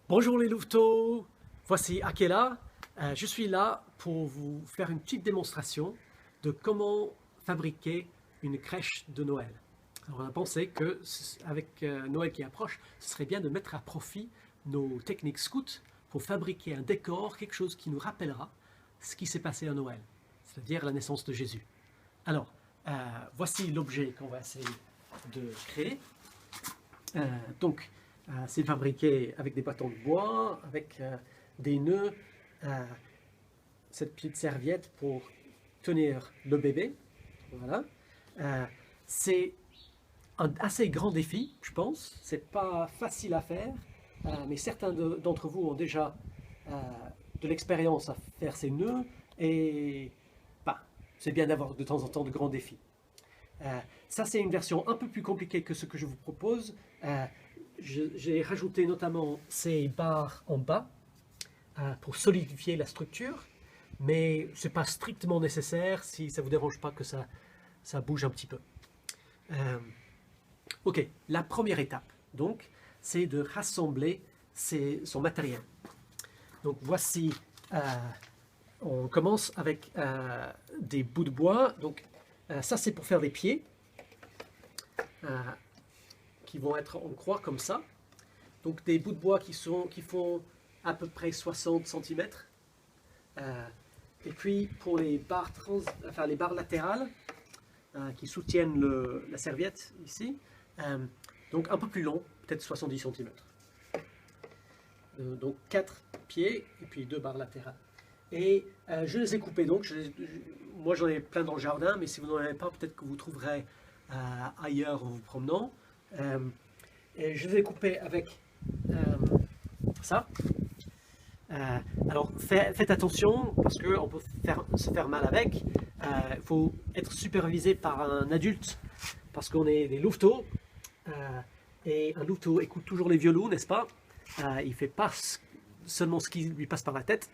Bonjour les louveteaux, voici Akela. Je suis là pour vous faire une petite démonstration de comment fabriquer une crèche de Noël. Alors on a pensé que avec Noël qui approche, ce serait bien de mettre à profit nos techniques scouts pour fabriquer un décor, quelque chose qui nous rappellera ce qui s'est passé à Noël, c'est-à-dire la naissance de Jésus. Alors, voici l'objet qu'on va essayer de créer. Donc, c'est fabriqué avec des bâtons de bois, avec des nœuds, cette petite serviette pour tenir le bébé. Voilà. C'est un assez grand défi, je pense. C'est pas facile à faire, mais certains d'entre vous ont déjà de l'expérience à faire ces nœuds et bah, c'est bien d'avoir de temps en temps de grands défis. Ça, c'est une version un peu plus compliquée que ce que je vous propose. J'ai rajouté notamment ces barres en bas pour solidifier la structure, mais ce n'est pas strictement nécessaire si ça ne vous dérange pas que ça bouge un petit peu. Ok, la première étape, donc, c'est de rassembler son matériel. Donc voici, on commence avec des bouts de bois. Donc ça, c'est pour faire les pieds. Qui vont être en croix comme ça. Donc des bouts de bois qui font à peu près 60 cm. Et puis pour les barres, les barres latérales qui soutiennent la serviette ici, donc un peu plus long, peut-être 70 cm. Donc 4 pieds et puis 2 barres latérales. Et je les ai coupés donc, moi j'en ai plein dans le jardin, mais si vous n'en avez pas, peut-être que vous trouverez ailleurs en vous promenant. Et je vais couper avec ça. Alors faites attention parce qu'on peut se faire mal avec. Il faut être supervisé par un adulte parce qu'on est des louveteaux. Et un louveteau écoute toujours les violons, n'est-ce pas? Il ne fait pas seulement ce qui lui passe par la tête.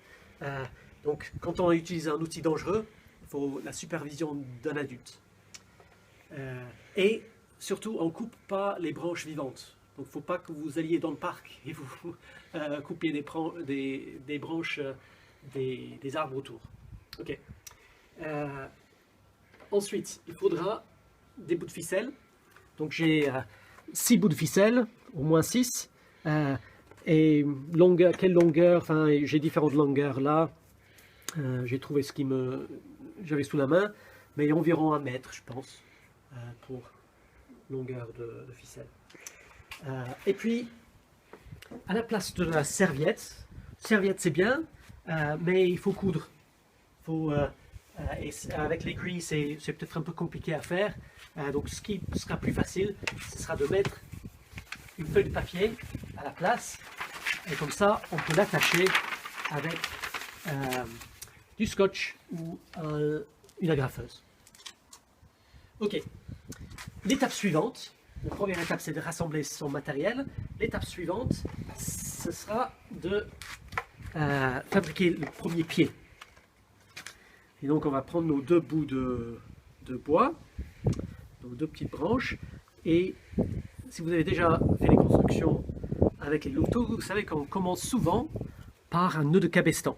Donc quand on utilise un outil dangereux, il faut la supervision d'un adulte. Et surtout, on ne coupe pas les branches vivantes. Donc, il ne faut pas que vous alliez dans le parc et vous coupiez des branches des arbres autour. Ok. Ensuite, il faudra des bouts de ficelle. Donc, j'ai 6 bouts de ficelle, au moins 6. Et quelle longueur? Enfin, j'ai différentes longueurs là. J'ai trouvé ce j'avais sous la main, mais environ 1 mètre, je pense, pour longueur de ficelle. Et puis, à la place de la serviette c'est bien, mais il faut coudre. Et avec l'aiguille, c'est peut-être un peu compliqué à faire. Donc, ce qui sera plus facile, ce sera de mettre une feuille de papier à la place. Et comme ça, on peut l'attacher avec du scotch ou une agrafeuse. Ok. L'étape suivante, la première étape c'est de rassembler son matériel. L'étape suivante, ce sera de fabriquer le premier pied. Et donc on va prendre nos 2 bouts de bois, nos 2 petites branches. Et si vous avez déjà fait les constructions avec les louveteaux, vous savez qu'on commence souvent par un nœud de cabestan.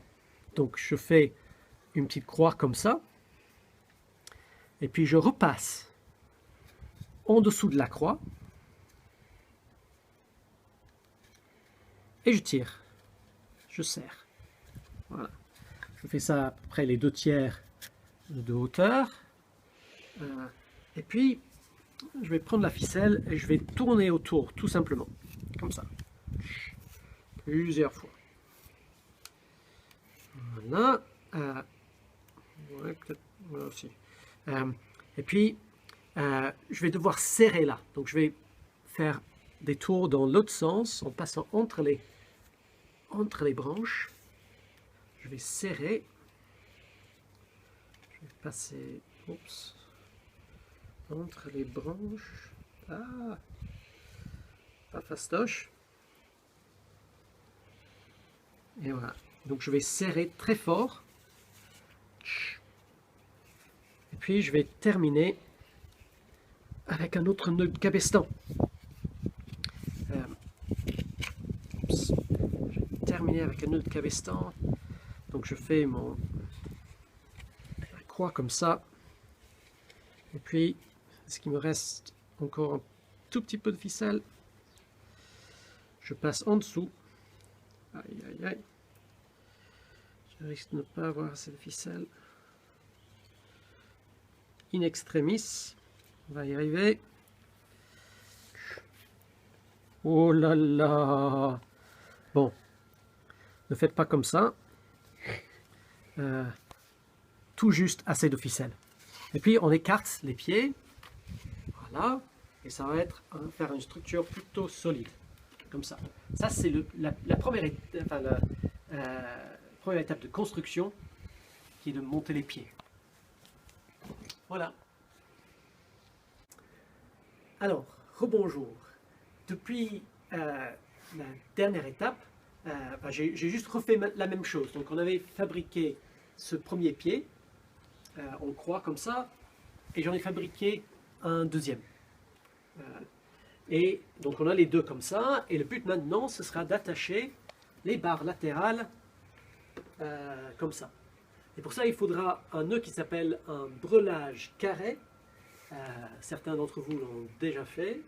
Donc je fais une petite croix comme ça. Et puis je repasse en dessous de la croix et je tire, je serre. Voilà. Je fais ça à peu près les 2/3 de hauteur. Et puis je vais prendre la ficelle et je vais tourner autour tout simplement, comme ça, plusieurs fois. Voilà. Ouais, peut-être voilà aussi. Et puis je vais devoir serrer là. Donc je vais faire des tours dans l'autre sens en passant entre les branches. Je vais serrer. Je vais passer entre les branches. Ah, pas fastoche. Et voilà. Donc je vais serrer très fort. Et puis je vais terminer avec un autre nœud de cabestan. terminer avec un nœud de cabestan. Donc je fais la croix comme ça. Et puis, ce qui me reste encore un tout petit peu de ficelle. Je passe en dessous. Aïe, aïe, aïe. Je risque de ne pas avoir assez de ficelle. In extremis. On va y arriver. Oh là là! Bon, ne faites pas comme ça. Tout juste assez de ficelle. Et puis on écarte les pieds. Voilà. Et ça va faire une structure plutôt solide. Comme ça. Ça, c'est la première étape de construction qui est de monter les pieds. Voilà. Alors, rebonjour. Depuis la dernière étape, j'ai juste refait la même chose. Donc on avait fabriqué ce premier pied en croix comme ça, et j'en ai fabriqué un deuxième. Et donc on a les deux comme ça, et le but maintenant ce sera d'attacher les barres latérales comme ça. Et pour ça il faudra un nœud qui s'appelle un breulage carré. Certains d'entre vous l'ont déjà fait,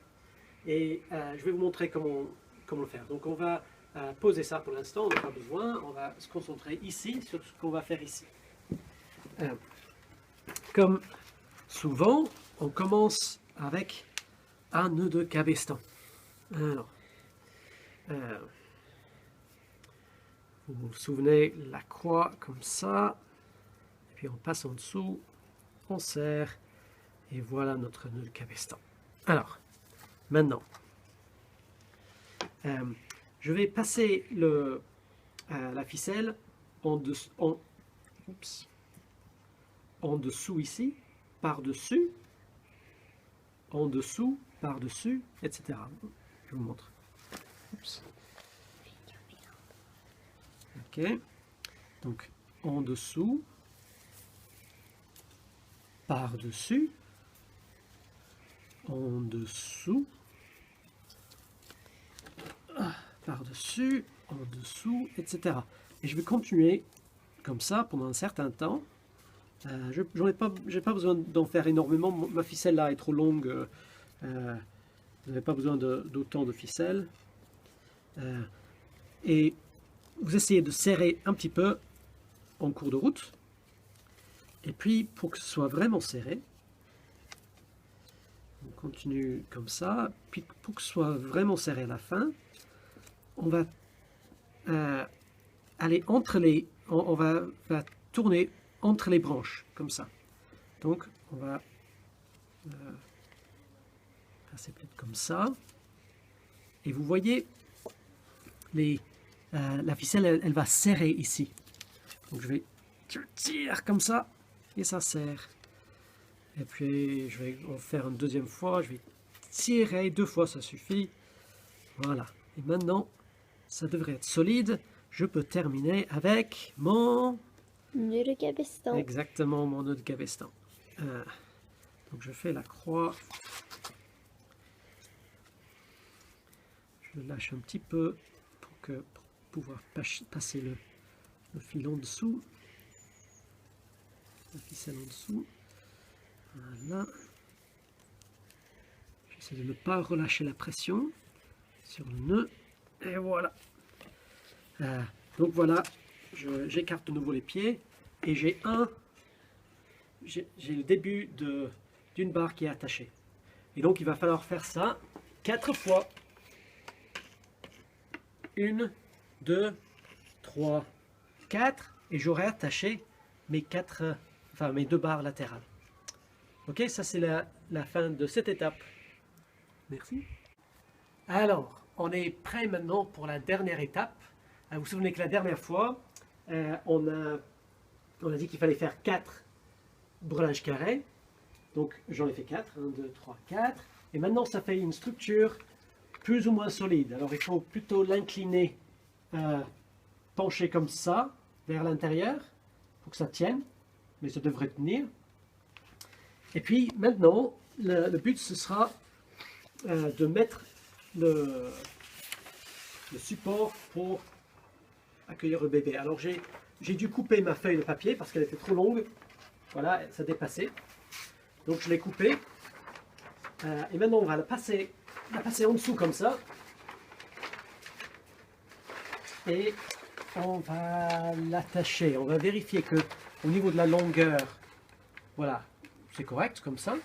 et je vais vous montrer comment le faire. Donc on va poser ça pour l'instant, on n'a pas besoin, on va se concentrer ici sur ce qu'on va faire ici. Comme souvent, on commence avec un nœud de cabestan. Alors, vous vous souvenez, la croix comme ça, et puis on passe en dessous, on serre, et voilà notre nœud de cabestan. Alors, maintenant, je vais passer la ficelle en dessous ici, par-dessus, en dessous, par-dessus, etc. Je vous montre. Oups. Ok. Donc, en dessous, par-dessus, en dessous, par-dessus, en dessous, etc. Et je vais continuer comme ça pendant un certain temps. Je n'ai pas besoin d'en faire énormément. Ma ficelle là est trop longue. Vous n'avez pas besoin d'autant de ficelle. Et vous essayez de serrer un petit peu en cours de route. Et puis, pour que ce soit vraiment serré, on continue comme ça. Puis, pour que ce soit vraiment serré à la fin, on va aller entre les... On va tourner entre les branches, comme ça. Donc, on va passer peut-être comme ça. Et vous voyez, la ficelle, elle va serrer ici. Donc, je tire comme ça, et ça serre. Et puis, je vais en faire une deuxième fois. Je vais tirer 2 fois, ça suffit. Voilà. Et maintenant, ça devrait être solide. Je peux terminer avec mon... nœud de cabestan. Exactement, mon nœud de cabestan. Donc je fais la croix. Je lâche un petit peu pour pouvoir passer le fil en dessous. La ficelle en dessous. Voilà. J'essaie de ne pas relâcher la pression sur le nœud. Et voilà. Donc voilà, j'écarte de nouveau les pieds et j'ai le début d'une barre qui est attachée. Et donc il va falloir faire ça 4 fois. 1, 2, 3, 4, et j'aurai attaché mes 2 barres latérales. Ok, ça c'est la fin de cette étape. Merci. Alors, on est prêt maintenant pour la dernière étape. Vous vous souvenez que la dernière fois, on a dit qu'il fallait faire 4 breulages carrés. Donc j'en ai fait 4, 1, 2, 3, 4. Et maintenant ça fait une structure plus ou moins solide. Alors il faut plutôt l'incliner, pencher comme ça, vers l'intérieur, pour que ça tienne. Mais ça devrait tenir. Et puis maintenant, le but ce sera de mettre le support pour accueillir le bébé. Alors j'ai dû couper ma feuille de papier parce qu'elle était trop longue. Voilà, ça dépassait. Donc je l'ai coupée. Et maintenant on va la passer en dessous comme ça. Et on va l'attacher. On va vérifier que au niveau de la longueur, voilà, c'est correct comme ça.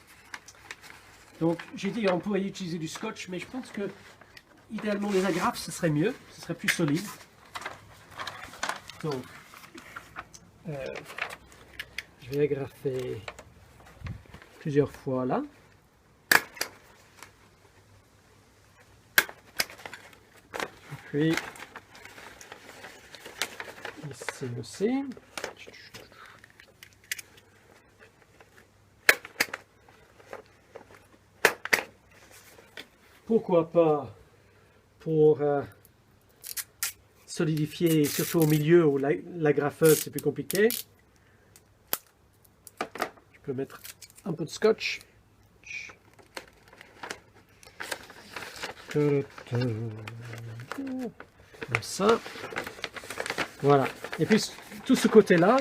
Donc j'ai dit on pourrait utiliser du scotch, mais je pense que idéalement les agrafes ce serait mieux, ce serait plus solide. Donc je vais agrafer plusieurs fois là. Puis ici aussi. Pourquoi pas pour solidifier, surtout au milieu où l'agrafeuse c'est plus compliqué. Je peux mettre un peu de scotch. Comme ça. Voilà. Et puis tout ce côté-là,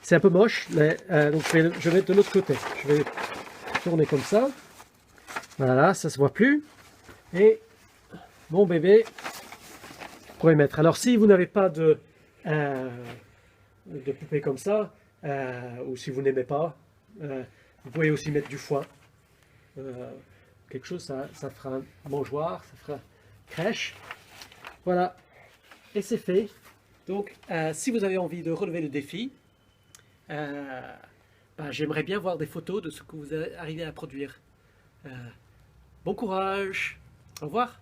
c'est un peu moche, mais donc je vais de l'autre côté. Je vais tourner comme ça. Voilà, ça se voit plus. Et mon bébé pour y mettre. Alors si vous n'avez pas de poupée comme ça, ou si vous n'aimez pas, vous pouvez aussi mettre du foin. Quelque chose, ça fera mangeoire, ça fera crèche. Voilà, et c'est fait. Donc si vous avez envie de relever le défi, j'aimerais bien voir des photos de ce que vous arrivez à produire. Bon courage, au revoir.